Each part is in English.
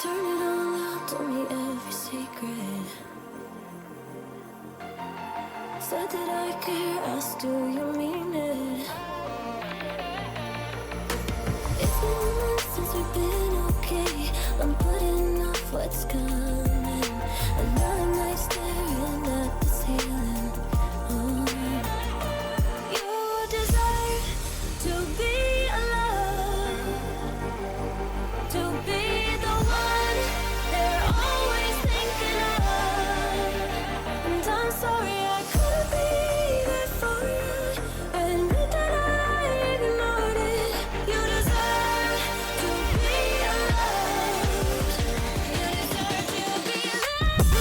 Turn it all out, told me every secret. Said that I care, asked do you mean it? It's been a month since we've been okay. I'm putting off what's coming. Another night staring at the ceiling. Oh. You desire to be alone, to be the one they're always thinking of. And I'm sorry I couldn't be there for you. Admit that I ignored it. You deserve to be loved. You deserve to be loved.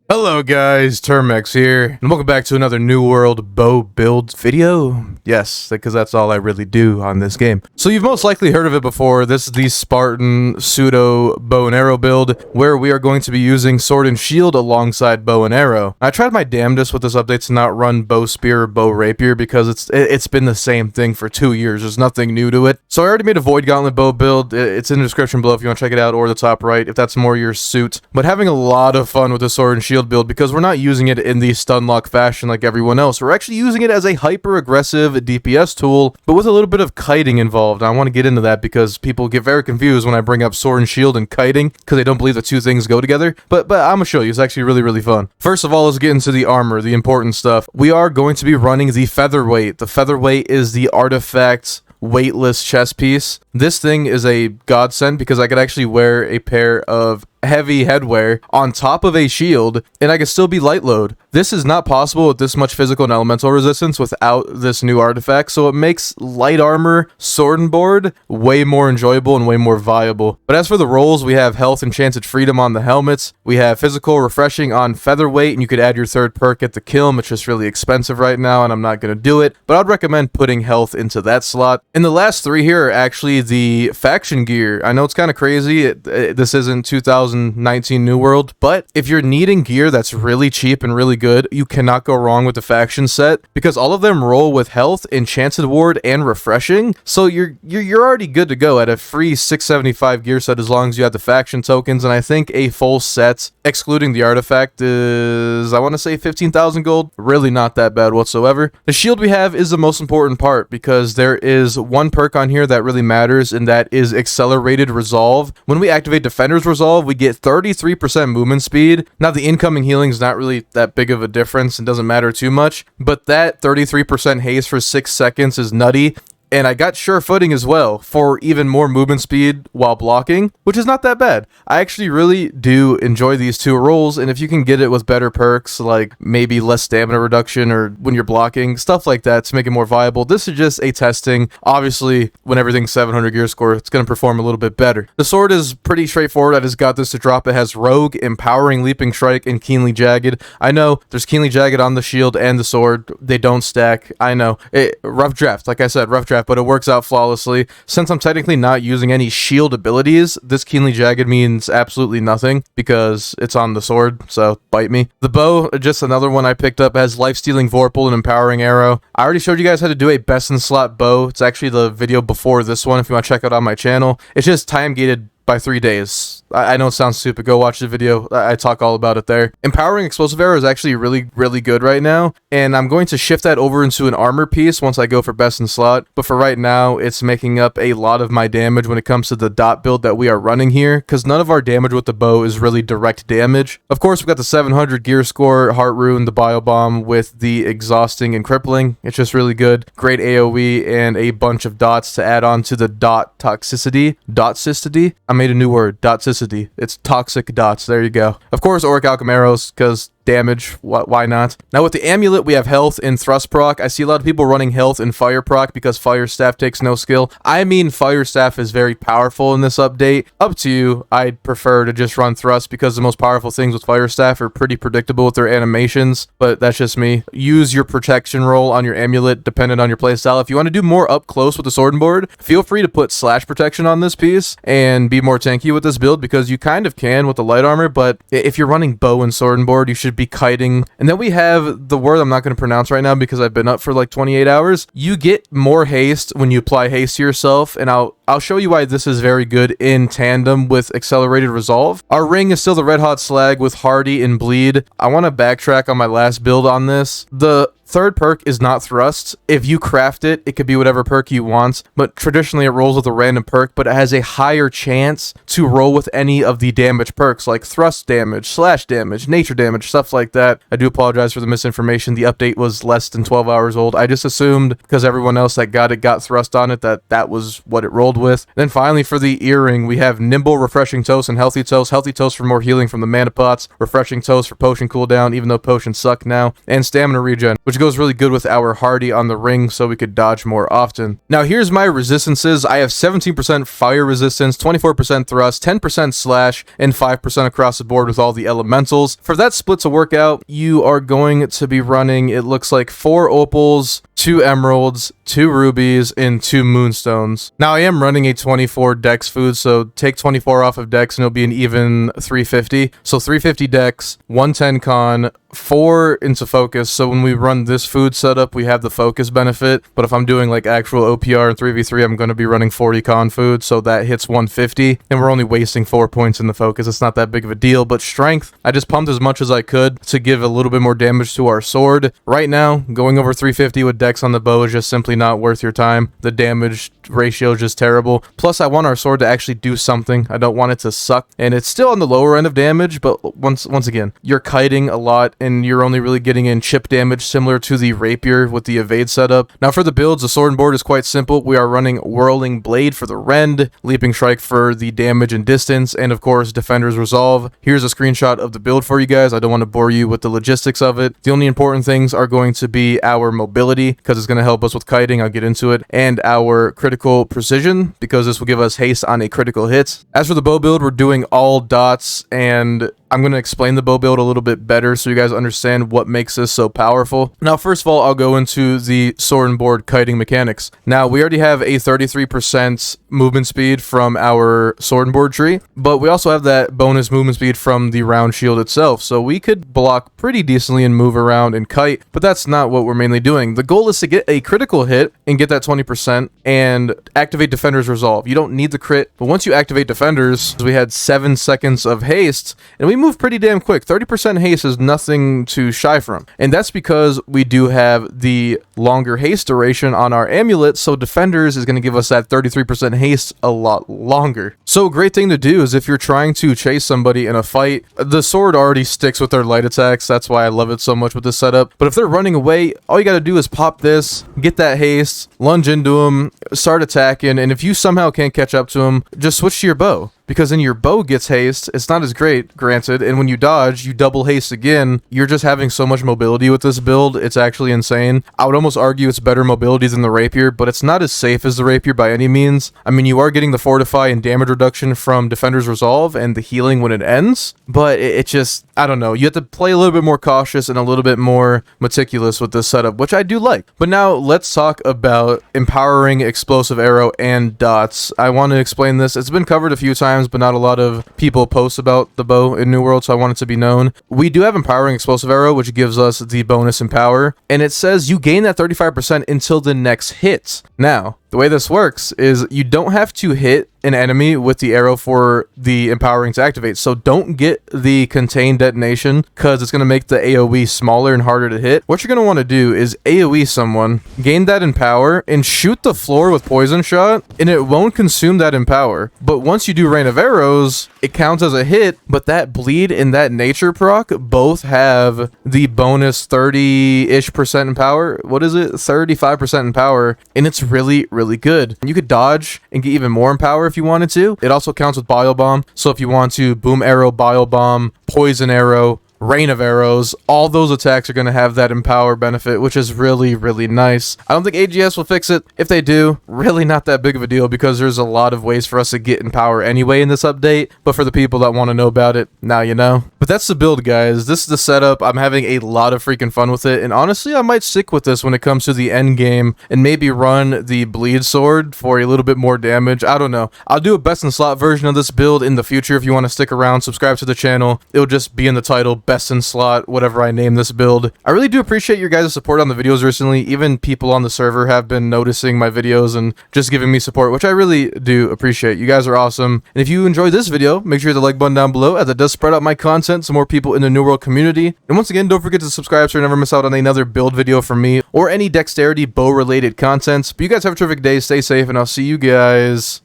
Hello guys, Termex here, and welcome back to another New World bow build video. Yes, because that's all I really do on this game. So you've most likely heard of it before. This is the Spartan pseudo bow and arrow build, where we are going to be using sword and shield alongside bow and arrow. I tried my damnedest with this update to not run bow spear or bow rapier because it's been the same thing for 2 years. There's nothing new to it. So I already made a void gauntlet bow build. It's in the description below if you want to check it out, or the top right if that's more your suit. But having a lot of fun with the sword and shield build because we're not using it in the stun lock fashion like everyone else. We're actually using it as a hyper aggressive DPS tool, but with a little bit of kiting involved. I want to get into that because people get very confused when I bring up sword and shield and kiting because they don't believe the two things go together. But I'm gonna show you. It's actually really fun. First of all, let's get into the armor, the important stuff. We are going to be running the featherweight. The featherweight is the artifact weightless chest piece. This thing is a godsend because I could actually wear a pair of heavy headwear on top of a shield and I could still be light load. This is not possible with this much physical and elemental resistance without this new artifact, so it makes light armor sword and board way more enjoyable and way more viable. But as for the rolls, we have health enchanted freedom on the helmets, we have physical refreshing on featherweight, and you could add your third perk at the kiln. It's just really expensive right now and I'm not going to do it, but I'd recommend putting health into that slot. And the last three here are actually the faction gear. I know it's kind of crazy, this isn't 2019 New World, but if you're needing gear that's really cheap and really good, you cannot go wrong with the faction set because all of them roll with health, enchanted ward, and refreshing. So you're already good to go at a free 675 gear set as long as you have the faction tokens. And I think a full set excluding the artifact is, I want to say, 15,000 gold. Really not that bad whatsoever. The shield we have is the most important part because there is one perk on here that really matters, and that is accelerated resolve. When we activate defender's resolve, we get 33% movement speed. Now the incoming healing is not really that big of a difference and doesn't matter too much, but that 33% haste for 6 seconds is nutty. And I got sure footing as well for even more movement speed while blocking, which is not that bad. I actually really do enjoy these two rolls, and if you can get it with better perks, like maybe less stamina reduction or when you're blocking, stuff like that to make it more viable. This is just a testing. Obviously, when everything's 700 gear score, it's going to perform a little bit better. The sword is pretty straightforward. I just got this to drop. It has Rogue, Empowering, Leaping Strike, and Keenly Jagged. I know there's Keenly Jagged on the shield and the sword. They don't stack. I know. Rough draft, like I said, rough draft, but it works out flawlessly. Since I'm technically not using any shield abilities, this Keenly Jagged means absolutely nothing because it's on the sword, so bite me. The bow, just another one I picked up, has Life-Stealing Vorpal and Empowering Arrow. I already showed you guys how to do a best in slot bow. It's actually the video before this one if you want to check it out on my channel. It's just time gated by 3 days. I know it sounds stupid. Go watch the video. I talk all about it there. Empowering Explosive Arrow is actually really good right now, and I'm going to shift that over into an armor piece once I go for best in slot. But for right now, it's making up a lot of my damage when it comes to the dot build that we are running here, because none of our damage with the bow is really direct damage. Of course, we've got the 700 gear score, Heart Rune, the Bio Bomb with the Exhausting and Crippling. It's just really good. Great AoE and a bunch of dots to add on to the dot toxicity. Dotsicity? I made a new word. Dotsicity. It's toxic dots. There you go. Of course, Auric Alchem arrows, because damage, why not? Now with the amulet, we have health and thrust proc. I see a lot of people running health and fire proc because fire staff takes no skill. I mean, fire staff is very powerful in this update. Up to you. I'd prefer to just run thrust because the most powerful things with fire staff are pretty predictable with their animations, but that's just me. Use your protection roll on your amulet dependent on your playstyle. If you want to do more up close with the sword and board, feel free to put slash protection on this piece and be more tanky with this build because you kind of can with the light armor, but if you're running bow and sword and board, you should be kiting. And then we have the word I'm not going to pronounce right now because I've been up for like 28 hours. You get more haste when you apply haste to yourself, and I'll show you why this is very good in tandem with accelerated resolve. Our ring is still the red hot slag with hardy and bleed. I want to backtrack on my last build on this. The third perk is not thrust. If you craft it, it could be whatever perk you want, but traditionally it rolls with a random perk, but it has a higher chance to roll with any of the damage perks like thrust damage, slash damage, nature damage, stuff like that. I do apologize for the misinformation. The update was less than 12 hours old. I just assumed because everyone else that got it got thrust on it that was what it rolled with. Then finally for the earring, we have nimble, refreshing toast, and healthy toast. Healthy toast for more healing from the mana pots, refreshing toast for potion cooldown, even though potions suck now, and stamina regen, which goes really good with our hardy on the ring so we could dodge more often. Now here's my resistances. I have 17% fire resistance, 24% thrust, 10% slash, and 5% across the board with all the elementals. For that split to work out, you are going to be running, it looks like 4 opals, 2 emeralds, 2 rubies, and 2 moonstones. Now I am running a 24 dex food, so take 24 off of dex and it'll be an even 350. So 350 dex, 110 con, 4 into focus. So when we run this food setup, we have the focus benefit. But if I'm doing like actual OPR and 3v3, I'm going to be running 40 con food, so that hits 150. And we're only wasting 4 points in the focus. It's not that big of a deal. But strength, I just pumped as much as I could to give a little bit more damage to our sword. Right now, going over 350 with dex on the bow is just simply not worth your time. The damage ratio is just terrible. Plus, I want our sword to actually do something. I don't want it to suck. And it's still on the lower end of damage, but once again, you're kiting a lot and you're only really getting in chip damage similar to the rapier with the evade setup. Now for the builds, the sword and board is quite simple. We are running whirling blade for the rend, leaping strike for the damage and distance, and of course defender's resolve. Here's a screenshot of the build for you guys. I don't want to bore you with the logistics of it. The only important things are going to be our mobility, because it's going to help us with kiting, I'll get into it, and our critical precision, because this will give us haste on a critical hit. As for the bow build, we're doing all dots, and I'm going to explain the bow build a little bit better so you guys understand what makes this so powerful. Now, first of all, I'll go into the sword and board kiting mechanics. Now, we already have a 33% movement speed from our sword and board tree, but we also have that bonus movement speed from the round shield itself, so we could block pretty decently and move around and kite, but that's not what we're mainly doing. The goal is to get a critical hit and get that 20% and activate defender's resolve. You don't need the crit, but once you activate defenders, we had 7 seconds of haste, and we move pretty damn quick. 30% haste is nothing to shy from, and that's because we do have the longer haste duration on our amulet, so defenders is going to give us that 33% haste a lot longer. So a great thing to do is if you're trying to chase somebody in a fight, the sword already sticks with their light attacks. That's why I love it so much with this setup. But if they're running away, all you got to do is pop this, get that haste, lunge into them, start attacking, and if you somehow can't catch up to them, just switch to your bow. Because then your bow gets haste, it's not as great, granted, and when you dodge, you double haste again. You're just having so much mobility with this build, it's actually insane. I would almost argue it's better mobility than the rapier, but it's not as safe as the rapier by any means. I mean, you are getting the fortify and damage reduction from defender's resolve and the healing when it ends, but it just, I don't know, you have to play a little bit more cautious and a little bit more meticulous with this setup, which I do like. But now let's talk about empowering explosive arrow and dots. I want to explain this. It's been covered a few times, but not a lot of people post about the bow in New World, so I want it to be known. We do have empowering explosive arrow, which gives us the bonus in power, and it says you gain that 35% until the next hit. Now, the way this works is you don't have to hit an enemy with the arrow for the empowering to activate. So don't get the contained detonation because it's going to make the AoE smaller and harder to hit. What you're going to want to do is AoE someone, gain that empower, and shoot the floor with poison shot, and it won't consume that empower. But once you do rain of arrows, it counts as a hit, but that bleed and that nature proc both have the bonus 30-ish% in power. What is it? 35% in power, and it's really good. You could dodge and get even more in power if you wanted to. It also counts with Bile Bomb, so if you want to boom arrow, Bile Bomb, poison arrow, rain of arrows, all those attacks are going to have that empower benefit, which is really nice. I don't think AGS will fix it. If they do, really not that big of a deal because there's a lot of ways for us to get empower anyway in this update, but for the people that want to know about it, now you know. But that's the build, guys. This is the setup. I'm having a lot of freaking fun with it, and honestly, I might stick with this when it comes to the end game and maybe run the bleed sword for a little bit more damage. I don't know. I'll do a best in slot version of this build in the future if you want to stick around, subscribe to the channel. It'll just be in the title, best in slot, whatever I name this build. I really do appreciate your guys' support on the videos recently. Even people on the server have been noticing my videos and just giving me support, which I really do appreciate. You guys are awesome. And if you enjoyed this video, make sure to hit the like button down below, as it does spread out my content so more people in the New World community. And once again, don't forget to subscribe so you never miss out on another build video from me or any dexterity bow related content. But you guys have a terrific day, stay safe, and I'll see you guys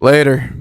later.